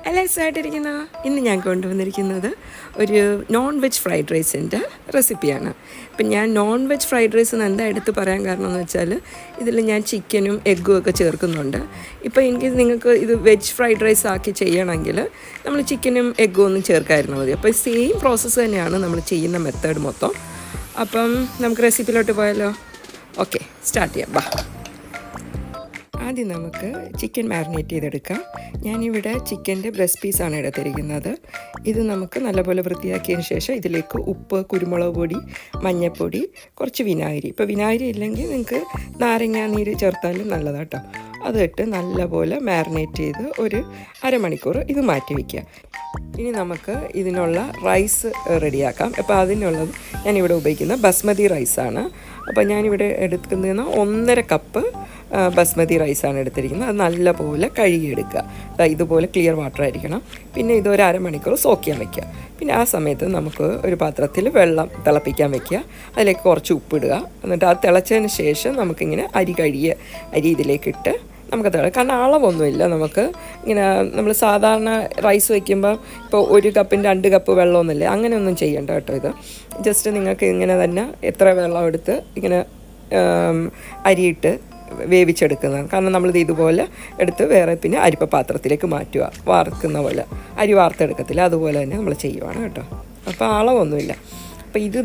എല്ലാവരും സുഖമായിട്ടിരിക്കുന്ന. ഇന്ന് ഞാൻ കൊണ്ടുവന്നിരിക്കുന്നത് ഒരു നോൺ വെജ് ഫ്രൈഡ് റൈസിൻ്റെ റെസിപ്പിയാണ്. ഇപ്പം ഞാൻ നോൺ വെജ് ഫ്രൈഡ് റൈസ് എന്ന് എന്താ എടുത്ത് പറയാൻ കാരണം എന്ന് വെച്ചാൽ ഇതിൽ ഞാൻ ചിക്കനും എഗ്ഗും ഒക്കെ ചേർക്കുന്നുണ്ട്. ഇപ്പോൾ എനിക്ക് നിങ്ങൾക്ക് ഇത് വെജ് ഫ്രൈഡ് റൈസ് ആക്കി ചെയ്യണമെങ്കിൽ നമ്മൾ ചിക്കനും എഗ്ഗും ഒന്നും ചേർക്കാതിരുന്നാൽ മതി. അപ്പോൾ സെയിം പ്രോസസ്സ് തന്നെയാണ് നമ്മൾ ചെയ്യുന്ന മെത്തേഡ് മൊത്തം. അപ്പം നമുക്ക് റെസിപ്പിയിലോട്ട് പോയാലോ? ഓക്കെ, സ്റ്റാർട്ട് ചെയ്യാം. ബാ, ആദ്യം നമുക്ക് ചിക്കൻ മാരിനേറ്റ് ചെയ്തെടുക്കാം. ഞാനിവിടെ ചിക്കൻ്റെ ബ്രസ്റ്റ് പീസാണ് എടുത്തിരിക്കുന്നത്. ഇത് നമുക്ക് നല്ലപോലെ വൃത്തിയാക്കിയതിന് ശേഷം ഇതിലേക്ക് ഉപ്പ്, കുരുമുളക് പൊടി, മഞ്ഞൾപ്പൊടി, കുറച്ച് വിനാഗിരി. ഇപ്പോൾ വിനാഗിരി ഇല്ലെങ്കിൽ നിങ്ങൾക്ക് നാരങ്ങാ നീര് ചേർത്താലും നല്ലതാണ് കേട്ടോ. അതിട്ട് നല്ലപോലെ മാരിനേറ്റ് ചെയ്ത് ഒരു അരമണിക്കൂർ ഇത് മാറ്റി വയ്ക്കുക. ഇനി നമുക്ക് ഇതിനുള്ള റൈസ് റെഡിയാക്കാം. അപ്പോൾ അതിനുള്ളത് ഞാനിവിടെ ഉപയോഗിക്കുന്ന ബസ്മതി റൈസാണ്. അപ്പോൾ ഞാനിവിടെ എടുക്കുന്ന 1.5 കപ്പ് ബസ്മതി റൈസാണ് എടുത്തിരിക്കുന്നത്. അത് നല്ലപോലെ കഴുകിയെടുക്കുക. ഇതുപോലെ ക്ലിയർ വാട്ടർ ആയിരിക്കണം. പിന്നെ ഇതൊരു അരമണിക്കൂർ സോക്ക് ചെയ്യാൻ വയ്ക്കുക. പിന്നെ ആ സമയത്ത് നമുക്ക് ഒരു പാത്രത്തിൽ വെള്ളം തിളപ്പിക്കാൻ വയ്ക്കുക. അതിലേക്ക് കുറച്ച് ഉപ്പിടുക. എന്നിട്ട് അത് തിളച്ചതിന് ശേഷം നമുക്കിങ്ങനെ കഴുകിയ അരി ഇതിലേക്കിട്ട് നമുക്ക് കാരണം അളവൊന്നുമില്ല. നമുക്ക് ഇങ്ങനെ നമ്മൾ സാധാരണ റൈസ് വയ്ക്കുമ്പോൾ ഇപ്പോൾ 1 കപ്പിന് 2 കപ്പ് വെള്ളമൊന്നുമില്ല, അങ്ങനെയൊന്നും ചെയ്യണ്ട കേട്ടോ. ഇത് ജസ്റ്റ് നിങ്ങൾക്ക് ഇങ്ങനെ തന്നെ എത്ര വെള്ളം എടുത്ത് ഇങ്ങനെ അരിയിട്ട് വേവിച്ചെടുക്കുന്നതാണ്. കാരണം നമ്മളിത് ഇതുപോലെ എടുത്ത് വേറെ പിന്നെ അരിപ്പ പാത്രത്തിലേക്ക് മാറ്റുക. വാർക്കുന്ന പോലെ അരി വാർത്തെടുക്കത്തില്ല, അതുപോലെ തന്നെ നമ്മൾ ചെയ്യുവാണ് കേട്ടോ. അപ്പോൾ അളവൊന്നുമില്ല. അപ്പോൾ ഇത്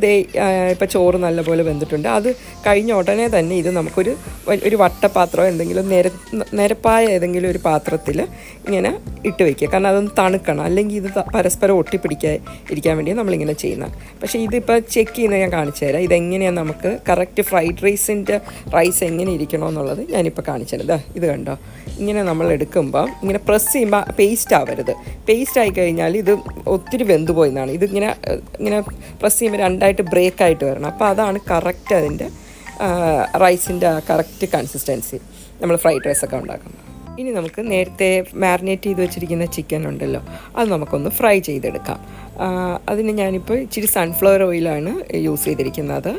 ഇപ്പോൾ ചോറ് നല്ലപോലെ വെന്തിട്ടുണ്ട്. അത് കഴിഞ്ഞ ഉടനെ തന്നെ ഇത് നമുക്കൊരു വട്ടപാത്രമോ എന്തെങ്കിലും നിരപ്പായ ഏതെങ്കിലും ഒരു പാത്രത്തിൽ ഇങ്ങനെ ഇട്ട് വയ്ക്കുക. കാരണം അതൊന്ന് തണുക്കണം, അല്ലെങ്കിൽ ഇത് പരസ്പരം ഇരിക്കാൻ വേണ്ടി നമ്മളിങ്ങനെ ചെയ്യുന്നത്. പക്ഷേ ഇതിപ്പോൾ ചെക്ക് ചെയ്യുന്നത് ഞാൻ കാണിച്ചു തരാം. ഇതെങ്ങനെയാണ് നമുക്ക് കറക്റ്റ് ഫ്രൈഡ് റൈസ് എങ്ങനെ ഇരിക്കണമെന്നുള്ളത് ഞാനിപ്പോൾ കാണിച്ചു തരാം. ഇത് കണ്ടോ, ഇങ്ങനെ നമ്മൾ എടുക്കുമ്പോൾ ഇങ്ങനെ പ്രസ് ചെയ്യുമ്പോൾ പേസ്റ്റ് ആവരുത്. പേസ്റ്റ് ആയി കഴിഞ്ഞാൽ ഇത് ഒത്തിരി വെന്ത് പോയെന്നാണ്. ഇങ്ങനെ പ്രസ് ചെയ്യുമ്പോൾ 2ആയിട്ട് ബ്രേക്കായിട്ട് വരണം. അപ്പോൾ അതാണ് കറക്റ്റ് അതിൻ്റെ റൈസിൻ്റെ കറക്റ്റ് കൺസിസ്റ്റൻസി നമ്മൾ ഫ്രൈഡ് റൈസൊക്കെ ഉണ്ടാക്കുമ്പോൾ. ഇനി നമുക്ക് നേരത്തെ മാരിനേറ്റ് ചെയ്ത് വെച്ചിരിക്കുന്ന ചിക്കൻ ഉണ്ടല്ലോ, അത് നമുക്കൊന്ന് ഫ്രൈ ചെയ്തെടുക്കാം. അതിന് ഞാനിപ്പോൾ ഇച്ചിരി സൺഫ്ലവർ ഓയിലാണ് യൂസ് ചെയ്തിരിക്കുന്നത്.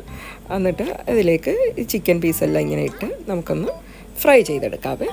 എന്നിട്ട് അതിലേക്ക് ചിക്കൻ പീസെല്ലാം ഇങ്ങനെ ഇട്ട് നമുക്കൊന്ന് ഫ്രൈ ചെയ്തെടുക്കാവേ.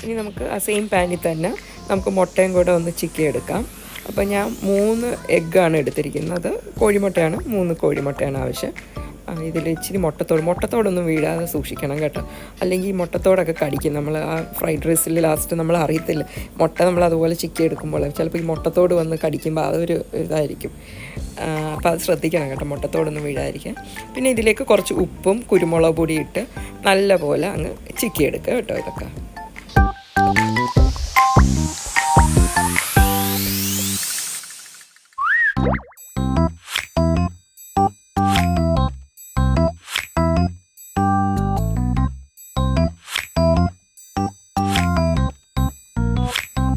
ഇനി നമുക്ക് ആ സെയിം പാനിൽ തന്നെ നമുക്ക് മുട്ടയും കൂടെ ഒന്ന് ചിക്കി എടുക്കാം. അപ്പോൾ ഞാൻ 3 എഗ്ഗാണ് എടുത്തിരിക്കുന്നത്. കോഴിമുട്ടയാണ്, 3 കോഴിമുട്ടയാണ് ആവശ്യം. ഇതിൽ ഇച്ചിരി മുട്ടത്തോടൊന്നും വീഴാതെ സൂക്ഷിക്കണം കേട്ടോ. അല്ലെങ്കിൽ ഈ മുട്ടത്തോടൊക്കെ കടിക്കും. നമ്മൾ ആ ഫ്രൈഡ് റൈസിൽ ലാസ്റ്റ് നമ്മൾ അറിയത്തില്ല, മുട്ട നമ്മൾ അതുപോലെ ചിക്കി എടുക്കുമ്പോൾ ചിലപ്പോൾ ഈ മുട്ടത്തോട് വന്ന് കടിക്കുമ്പോൾ അതൊരു ഇതായിരിക്കും. അപ്പോൾ അത് ശ്രദ്ധിക്കണം കേട്ടോ, മുട്ടത്തോടൊന്നും വീഴാതിരിക്കാൻ. പിന്നെ ഇതിലേക്ക് കുറച്ച് ഉപ്പും കുരുമുളക് പൊടി ഇട്ട് നല്ലപോലെ അങ്ങ് ചിക്കി എടുക്കുക കേട്ടോ. ഇതൊക്കെ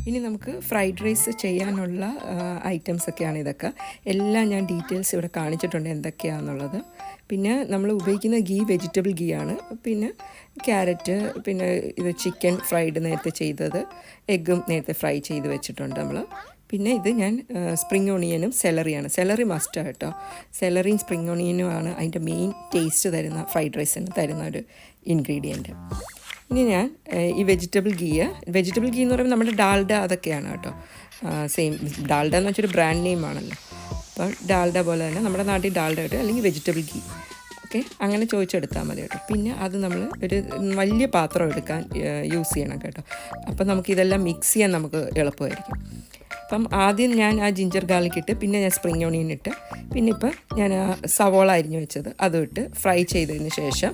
ഇനി നമുക്ക് ഫ്രൈഡ് റൈസ് ചെയ്യാനുള്ള ഐറ്റംസൊക്കെയാണ് ഇതൊക്കെ. എല്ലാം ഞാൻ ഡീറ്റെയിൽസ് ഇവിടെ കാണിച്ചിട്ടുണ്ട് എന്തൊക്കെയാണെന്നുള്ളത്. പിന്നെ നമ്മൾ ഉപയോഗിക്കുന്ന ഗീ വെജിറ്റബിൾ ഗീ ആണ്. പിന്നെ ക്യാരറ്റ്, പിന്നെ ഇത് ചിക്കൻ ഫ്രൈഡ് നേരത്തെ ചെയ്തത്, എഗ്ഗും നേരത്തെ ഫ്രൈ ചെയ്ത് വെച്ചിട്ടുണ്ട് നമ്മൾ. പിന്നെ ഇത് ഞാൻ സ്പ്രിംഗ് ഓണിയനും സെലറിയാണ്. സെലറി മസ്റ്റാണ് കേട്ടോ. സെലറിയും സ്പ്രിംഗ് ഓണിയനും ആണ് അതിൻ്റെ മെയിൻ ടേസ്റ്റ് തരുന്ന, ഫ്രൈഡ് റൈസിന് തരുന്ന ഒരു ഇൻഗ്രീഡിയൻറ്റ്. ഇനി ഞാൻ ഈ വെജിറ്റബിൾ ഗീ എന്ന് പറയുമ്പോൾ നമ്മുടെ ഡാൽഡ അതൊക്കെയാണ് കേട്ടോ. സെയിം ഡാൽഡ എന്ന് വെച്ചൊരു ബ്രാൻഡ് നെയിം ആണല്ലോ. അപ്പോൾ ഡാൽഡ പോലെ തന്നെ നമ്മുടെ നാട്ടിൽ ഡാൽഡ കിട്ടും, അല്ലെങ്കിൽ വെജിറ്റബിൾ ഗീ. ഓക്കെ, അങ്ങനെ ചോദിച്ചെടുത്താൽ മതി കേട്ടോ. പിന്നെ അത് നമ്മൾ ഒരു വലിയ പാത്രം എടുക്കാൻ യൂസ് ചെയ്യണം കേട്ടോ. അപ്പം നമുക്കിതെല്ലാം മിക്സ് ചെയ്യാൻ നമുക്ക് എളുപ്പമായിരിക്കും. അപ്പം ആദ്യം ഞാൻ ആ ജിഞ്ചർ ഗാർലിക് ഇട്ട്, പിന്നെ ഞാൻ സ്പ്രിംഗ് ഓണിയൻ ഇട്ട്, പിന്നെ ഇപ്പം ഞാൻ സവോള അരിഞ്ഞ് വെച്ചത് അതും ഇട്ട് ഫ്രൈ ചെയ്തതിന് ശേഷം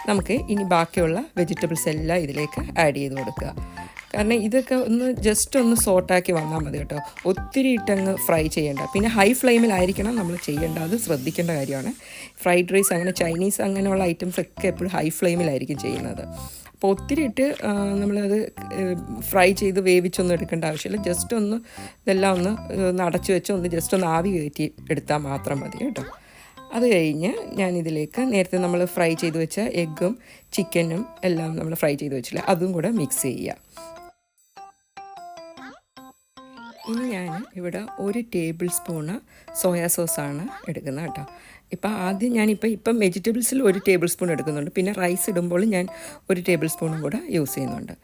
നമുക്ക് ഇനി ബാക്കിയുള്ള വെജിറ്റബിൾസ് എല്ലാം ഇതിലേക്ക് ആഡ് ചെയ്ത് കൊടുക്കുക. കാരണം ഇതൊക്കെ ജസ്റ്റ് ഒന്ന് സോട്ടാക്കി വന്നാൽ മതി കേട്ടോ. ഒത്തിരി ഇട്ടങ്ങ് ഫ്രൈ ചെയ്യേണ്ട. പിന്നെ ഹൈ ഫ്ലെയിമിലായിരിക്കണം നമ്മൾ ചെയ്യേണ്ട, അത് ശ്രദ്ധിക്കേണ്ട കാര്യമാണ്. ഫ്രൈഡ് റൈസ് അങ്ങനെ ചൈനീസ് അങ്ങനെയുള്ള ഐറ്റംസ് ഒക്കെ എപ്പോഴും ഹൈ ഫ്ലെയിമിലായിരിക്കും ചെയ്യുന്നത്. അപ്പോൾ ഒത്തിരി ഇട്ട് നമ്മളത് ഫ്രൈ ചെയ്ത് വേവിച്ചൊന്നും എടുക്കേണ്ട ആവശ്യമില്ല. ജസ്റ്റ് ഒന്ന് ഇതെല്ലാം ഒന്ന് അടച്ചു വെച്ച് ഒന്ന് ജസ്റ്റ് ഒന്ന് ആവി കയറ്റി എടുത്താൽ മാത്രം മതി കേട്ടോ. അത് കഴിഞ്ഞ് ഞാനിതിലേക്ക് നേരത്തെ നമ്മൾ ഫ്രൈ ചെയ്ത് വെച്ച എഗ്ഗും ചിക്കനും എല്ലാം നമ്മൾ ഫ്രൈ ചെയ്ത് വെച്ചില്ല, അതും കൂടെ മിക്സ് ചെയ്യുക. ഇനി ഞാൻ ഇവിടെ 1 ടേബിൾ സ്പൂണ് സോയാ സോസാണ് എടുക്കുന്നത് കേട്ടോ. ആദ്യം ഇപ്പം വെജിറ്റബിൾസിൽ 1 ടേബിൾ സ്പൂൺ എടുക്കുന്നുണ്ട്, പിന്നെ റൈസ് ഇടുമ്പോൾ ഞാൻ 1 ടേബിൾ സ്പൂണും കൂടെ യൂസ് ചെയ്യുന്നുണ്ട്.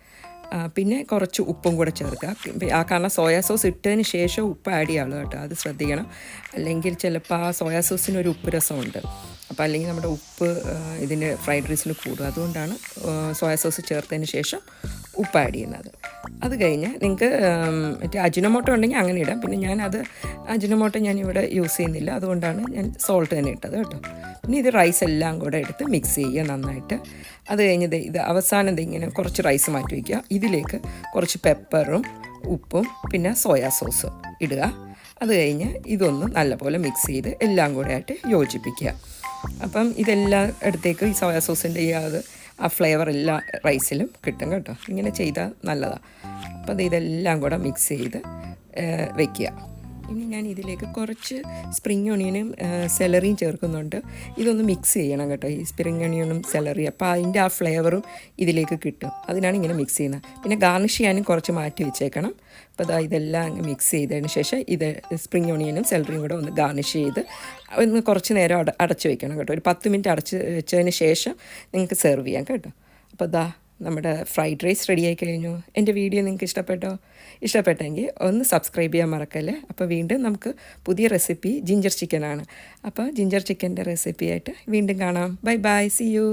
പിന്നെ കുറച്ച് ഉപ്പും കൂടെ ചേർക്കുക. കാരണം സോയാ സോസ് ഇട്ടതിന് ശേഷം ഉപ്പ് ആഡ് ചെയ്യാവുള്ളൂ കേട്ടോ, അത് ശ്രദ്ധിക്കണം. അല്ലെങ്കിൽ ചിലപ്പോൾ ആ സോയാ സോസിനൊരു ഉപ്പ് രസമുണ്ട്, അപ്പോൾ അല്ലെങ്കിൽ നമ്മുടെ ഉപ്പ് ഇതിന് ഫ്രൈഡ് റൈസിൽ കൂടും. അതുകൊണ്ടാണ് സോയാ സോസ് ചേർത്തതിന് ശേഷം ഉപ്പ് ആഡ് ചെയ്യുന്നത്. അത് കഴിഞ്ഞ് നിങ്ങൾക്ക് മറ്റേ അജിനോമോട്ടോ ഉണ്ടെങ്കിൽ അങ്ങനെ ഇടാം. പിന്നെ അജിനോമോട്ടോ ഞാനിവിടെ യൂസ് ചെയ്യുന്നില്ല, അതുകൊണ്ടാണ് ഞാൻ സോൾട്ട് തന്നെ ഇട്ടത് കേട്ടോ. പിന്നെ ഇത് റൈസ് എല്ലാം കൂടെ എടുത്ത് മിക്സ് ചെയ്യുക നന്നായിട്ട്. അത് കഴിഞ്ഞ് ഇത് അവസാനം ഇങ്ങനെ കുറച്ച് റൈസ് മാറ്റി വയ്ക്കുക. ഇതിലേക്ക് കുറച്ച് പെപ്പറും ഉപ്പും പിന്നെ സോയാ സോസ് ഇടുക. അത് കഴിഞ്ഞ് ഇതൊന്ന് നല്ലപോലെ മിക്സ് ചെയ്ത് എല്ലാം കൂടെ ആയിട്ട് യോജിപ്പിക്കുക. അപ്പം ഇതെല്ലാം അടുത്തേക്ക് ഈ സോയാ സോസിൻ്റെ ആ ഫ്ലേവർ എല്ലാ റൈസിലും കിട്ടും കേട്ടോ. ഇങ്ങനെ ചെയ്താൽ നല്ലതാണ്. അപ്പോൾ ഇതെല്ലാം കൂടെ മിക്സ് ചെയ്ത് വയ്ക്കുക. ഇനി ഞാൻ ഇതിലേക്ക് കുറച്ച് സ്പ്രിങ് ഒണിയനും സെലറിയും ചേർക്കുന്നുണ്ട്. ഇതൊന്ന് മിക്സ് ചെയ്യണം കേട്ടോ, ഈ സ്പ്രിങ് ഒണിയനും സെലറി. അപ്പോൾ അതിൻ്റെ ആ ഫ്ലേവറും ഇതിലേക്ക് കിട്ടും, അതിനാണ് ഇങ്ങനെ മിക്സ് ചെയ്യുന്നത്. പിന്നെ ഗാർണിഷ് ചെയ്യാനും കുറച്ച് മാറ്റി വെച്ചേക്കണം. അപ്പോൾ ഇതെല്ലാം മിക്സ് ചെയ്തതിന് ശേഷം ഇത് സ്പ്രിങ് ഒണിയനും സെലറിയും കൂടെ ഒന്ന് ഗാർണിഷ് ചെയ്ത് ഒന്ന് കുറച്ച് നേരം അടച്ച് വെക്കണം കേട്ടോ. ഒരു 10 മിനിറ്റ് അടച്ച് വെച്ചതിന് ശേഷം നിങ്ങൾക്ക് സെർവ് ചെയ്യാം കേട്ടോ. അപ്പോൾ നമ്മുടെ ഫ്രൈഡ് റൈസ് റെഡിയായി കഴിഞ്ഞു. എൻ്റെ വീഡിയോ നിങ്ങൾക്ക് ഇഷ്ടപ്പെട്ടെങ്കിൽ ഒന്ന് സബ്സ്ക്രൈബ് ചെയ്യാൻ മറക്കല്ലേ. അപ്പോൾ വീണ്ടും നമുക്ക് പുതിയ റെസിപ്പി ജിഞ്ചർ ചിക്കനാണ്. അപ്പോൾ ജിഞ്ചർ ചിക്കൻ്റെ റെസിപ്പിയായിട്ട് വീണ്ടും കാണാം. Bye bye, see U.